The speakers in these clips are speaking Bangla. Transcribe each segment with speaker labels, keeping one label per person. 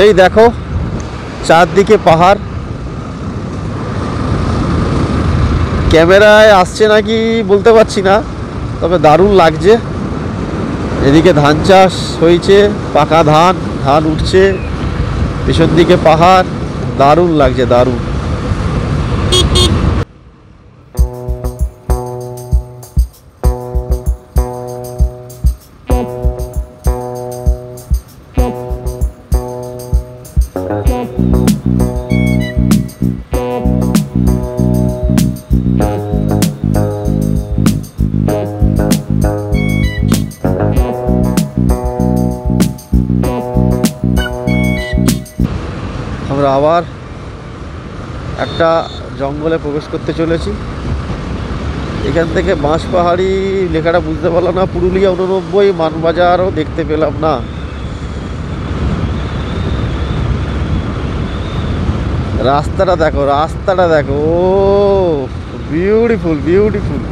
Speaker 1: এই দেখো চারদিকে পাহাড়, ক্যামেরায় আসছে নাকি বলতে পারছি না, তবে দারুণ লাগছে। এদিকে ধান চাষ হয়েছে, পাকা ধান, ধান উঠছে, পেছন দিকে পাহাড়, দারুণ লাগছে, দারুণ। আমরা আবার একটা জঙ্গলে প্রবেশ করতে চলেছি। এখান থেকে বাঁশপাহাড়ি লেখাটা বুঝতে পারলাম না, পুরুলিয়া 89, মানবাজারও দেখতে পেলাম না। রাস্তাটা দেখো, রাস্তাটা দেখো, ও বিউটিফুল বিউটিফুল।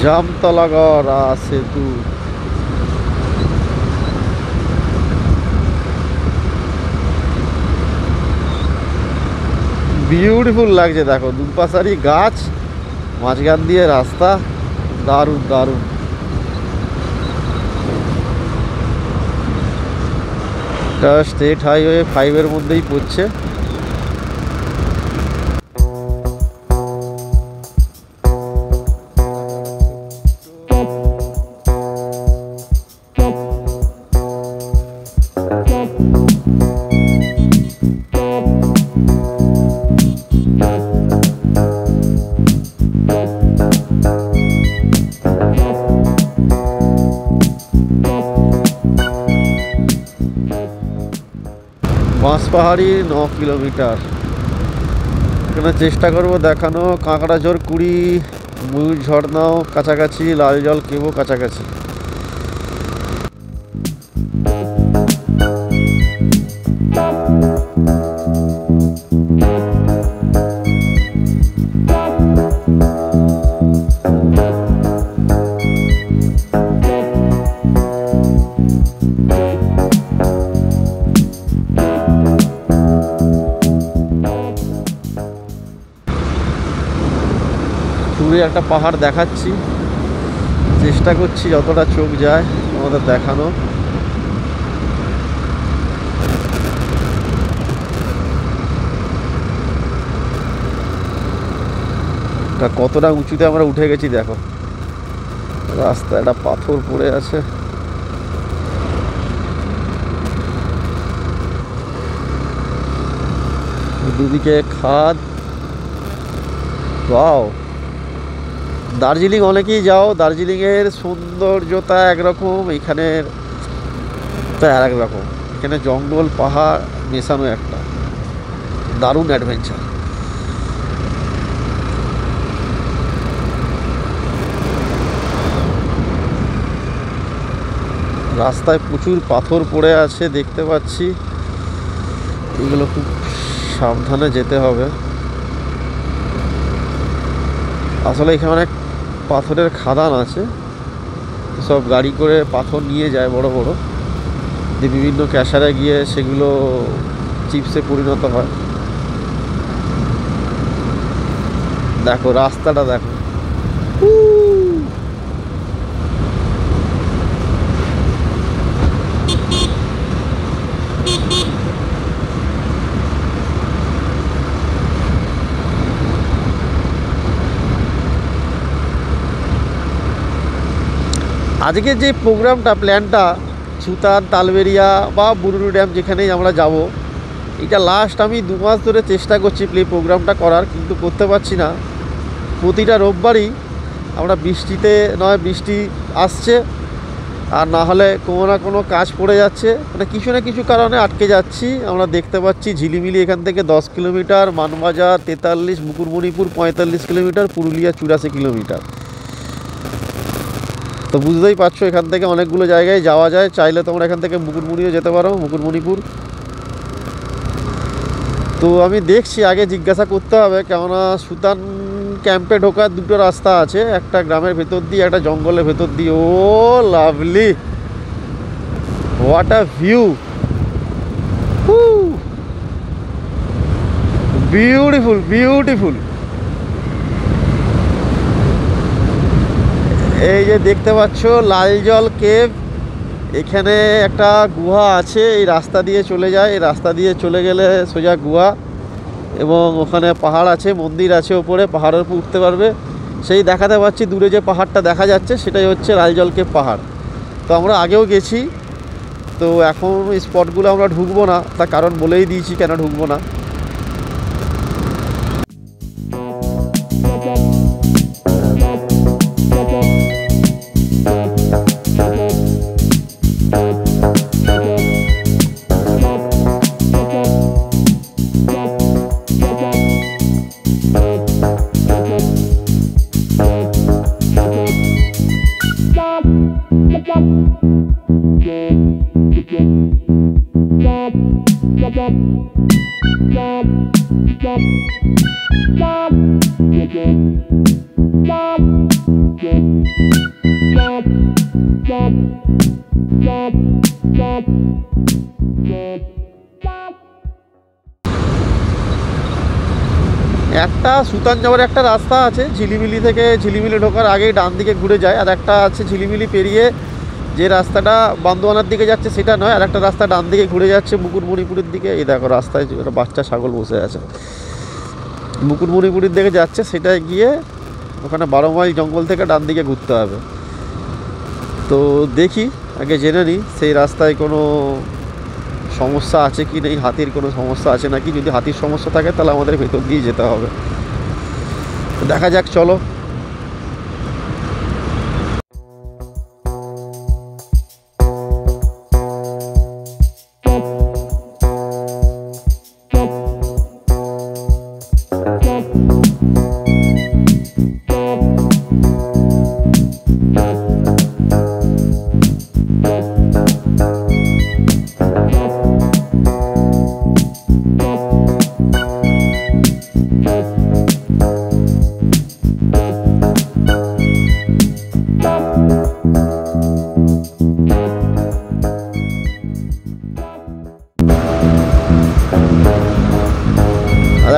Speaker 1: জামতলাগড় সেতু। বিউটিফুল লাগছে দেখো, দুপাশারি গাছ, মাঝখান দিয়ে রাস্তা, দারুণ দারুণ। এটা স্টেট হাইওয়ে 5 মধ্যেই পড়ছে। বাঁশপাহাড়ি 9 কিলোমিটার। এখানে চেষ্টা করব দেখানো। কাঁকড়াঝোড় 20, ময়ূর ঝর্ণাও কাছাকাছি, লাল জল কেবও কাছাকাছি। দূরে একটা পাহাড় দেখাচ্ছি, চেষ্টা করছি যতটা চোখ যায় আমাদের দেখানো। কতটা উঁচুতে আমরা উঠে গেছি দেখো। রাস্তায় একটা পাথর পড়ে আছে। দুদিকে খাদ। ওয়াও, দার্জিলিং অনেকেই যাও, দার্জিলিংয়ের সৌন্দর্যতা একরকম, এখানের তা আর এক রকম। এখানে জঙ্গল পাহাড় মেশানো একটা দারুণ অ্যাডভেঞ্চার। রাস্তায় প্রচুর পাথর পড়ে আছে দেখতে পাচ্ছি, এগুলো খুব সাবধানে যেতে হবে। আসলে এখানে অনেক পাথরের খাদান আছে, সব গাড়ি করে পাথর নিয়ে যায় বড় বড়, যে বিভিন্ন ক্যাশারে গিয়ে সেগুলো চিপসে পরিণত হয়। দেখো রাস্তাটা দেখো, আজকে যে প্রোগ্রামটা প্ল্যানটা সুতান, তালবেরিয়া বা বুরুরু ড্যাম যেখানেই আমরা যাব, এটা লাস্ট আমি 2 মাস ধরে চেষ্টা করছি প্রোগ্রামটা করার, কিন্তু করতে পারছি না। প্রতিটা রোববারই আমরা বৃষ্টিতে নয় বৃষ্টি আসছে, আর না হলে কোনো না কোনো কাজ পড়ে যাচ্ছে, মানে কিছু না কিছু কারণে আটকে যাচ্ছি। আমরা দেখতে পাচ্ছি ঝিলিমিলি এখান থেকে 10 kilometre, Manbazar 43, Mukutmanipur 45 kilometre, Purulia 84 kilometre. তো বুঝতেই পারছো এখান থেকে অনেকগুলো জায়গায় যাওয়া যায়, চাইলে তোমরা এখান থেকে মুকুটমণিও যেতে পারো, মুকুটমণিপুর। তো আমি দেখছি, আগে জিজ্ঞাসা করতে হবে, কেননা সুতান ক্যাম্পে ঢোকার 2টো রাস্তা আছে, একটা গ্রামের ভেতর দিয়ে, একটা জঙ্গলের ভেতর দিয়ে। Oh lovely, what a view, beautiful beautiful. এই যে দেখতে পাচ্ছ লালজল কেভ, এখানে একটা গুহা আছে, এই রাস্তা দিয়ে চলে যায়, এই রাস্তা দিয়ে চলে গেলে সোজা গুহা, এবং ওখানে পাহাড় আছে, মন্দির আছে ওপরে, পাহাড়ের উপর উঠতে পারবে। সেই দেখাতে পাচ্ছি দূরে যে পাহাড়টা দেখা যাচ্ছে, সেটাই হচ্ছে লালজল কেভ পাহাড়। তো আমরা আগেও গেছি, তো এখন স্পটগুলো আমরা ঢুকবো না, তার কারণ বলেই দিয়েছি কেন ঢুকবো না। একটা সুতান যাওয়ার একটা রাস্তা আছে, ঝিলিমিলি থেকে, ঝিলিমিলি ঢোকার আগেই ডান দিকে ঘুরে যায়, আর একটা আছে ঝিলিমিলি পেরিয়ে যে রাস্তাটা বান্দোয়ানার দিকে যাচ্ছে সেটা নয়, আর একটা রাস্তা ডান দিকে ঘুরে যাচ্ছে মুকুটমণিপুরের দিকে। এই দেখো রাস্তায় একটা বাচ্চা ছাগল বসে আছে, মুকুটমণিপুরের দিকে যাচ্ছে, সেটায় গিয়ে ওখানে 12 মাইল জঙ্গল থেকে ডান দিকে ঘুরতে হবে। তো দেখি, আগে জেনে নিই সেই রাস্তায় কোনো সমস্যা আছে কি নেই, হাতির কোনো সমস্যা আছে নাকি। যদি হাতির সমস্যা থাকে তাহলে আমাদের ভেতর দিয়ে যেতে হবে। দেখা যাক, চলো।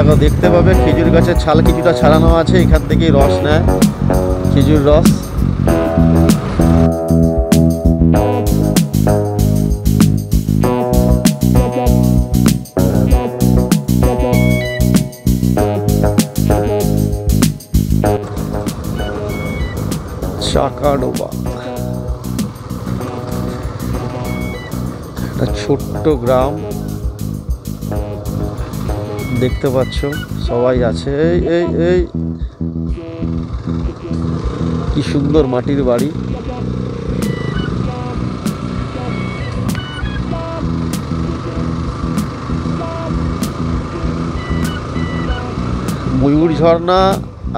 Speaker 1: দেখো দেখতে পাবে খেজুর গাছের ছাল কিছুটা ছাড়ানো আছে, এখান থেকেই রস নেয়, খেজুর রস। কার্ডোবা, একটা ছোট্ট গ্রাম দেখতে পাচ্ছ, সবাই আছে। এই এই এই কি সুন্দর মাটির বাড়ি। ময়ূর ঝর্ণা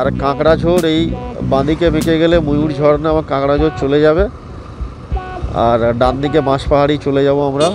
Speaker 1: আর কাঁকড়াঝোড়, এই বাঁদিকে বেঁকে গেলে ময়ূর ঝর্ণা বা কাঁকড়াঝোড় চলে যাবে, আর ডান দিকে বাঁশপাহাড়ি চলে যাব আমরা।